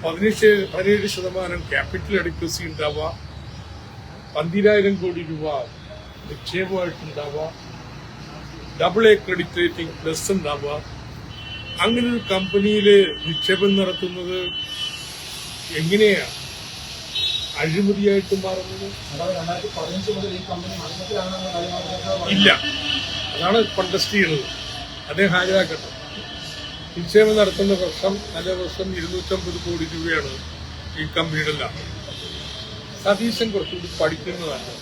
17% capital adequacy ഉണ്ടാവുക, 12,000 കോടി രൂപ നിക്ഷേപമായിട്ടുണ്ടാവുക, AA ക്രെഡിറ്റ് റേറ്റിംഗ് പ്ലസ് ഉണ്ടാവുക. അങ്ങനെ ഒരു കമ്പനിയിൽ നിക്ഷേപം നടത്തുന്നത് എങ്ങനെയാണ് അഴിമതിയായിട്ട് മാറുന്നത്? ഇല്ല, അതാണ് കോൺടെസ്റ്റ് ചെയ്യുന്നത്. അദ്ദേഹം ഹാജരാക്കട്ടെ. നിക്ഷേപം നടത്തുന്ന വർഷം 250 കോടി രൂപയാണ് ഈ കമ്പനിയുടെ ലാഭം. സതീശൻ കുറച്ചുകൂടി പഠിക്കുന്നതാണ്.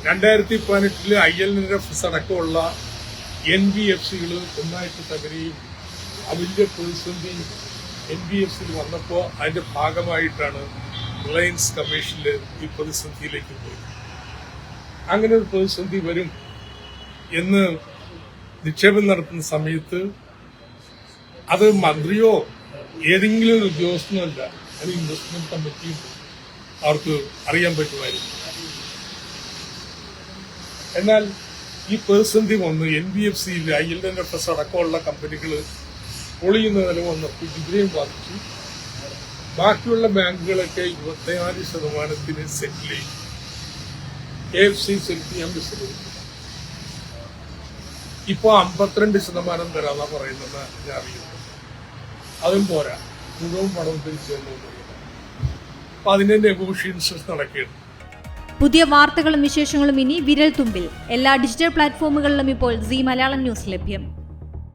2018 IL&FS അടക്കമുള്ള NBFCകൾ ഒന്നായിട്ട് തകരുകയും അതിന്റെ പ്രതിസന്ധി NBFCയിൽ വന്നപ്പോൾ അതിന്റെ ഭാഗമായിട്ടാണ് റിലയൻസ് കമ്മീഷനിൽ ഈ പ്രതിസന്ധിയിലേക്ക് പോയത്. അങ്ങനെ ഒരു പ്രതിസന്ധി വരും എന്ന് നിക്ഷേപം നടത്തുന്ന സമയത്ത് അത് മന്ത്രിയോ ഏതെങ്കിലും ഒരു ഉദ്യോഗസ്ഥനോ അല്ല, അത് ഇൻവെസ്റ്റ്മെന്റ് കമ്മിറ്റിയും അവർക്ക് അറിയാൻ പറ്റുമായിരുന്നു. എന്നാൽ ഈ പ്രതിസന്ധി വന്ന് NBFCയിൽ IL&FS അടക്കമുള്ള കമ്പനികൾ പൊളിയുന്ന നില വന്നപ്പോൾ ഇവരെയും ബാധിച്ചു. ബാക്കിയുള്ള ബാങ്കുകളൊക്കെ 24% സെറ്റിൽ ചെയ്യും. KFC സെറ്റ് ചെയ്യാൻ വിസമ്മതിച്ചു. ഇപ്പോൾ 52% തരാന്നാ പറയുന്നത് ഞാൻ അറിയുന്നത്. അതും പോരാ, മുഴുവൻ പണം തിരിച്ചു തന്നു. അപ്പൊ അതിന്റെ നെഗോഷിയേഷൻസ് നടക്കുകയാണ്. പുതിയ വാർത്തകളും വിശേഷങ്ങളും ഇനി വിരൽ തുമ്പിൽ. എല്ലാ ഡിജിറ്റൽ പ്ലാറ്റ്ഫോമുകളിലും ഇപ്പോൾ സീ മലയാളം ന്യൂസ് ലഭ്യം.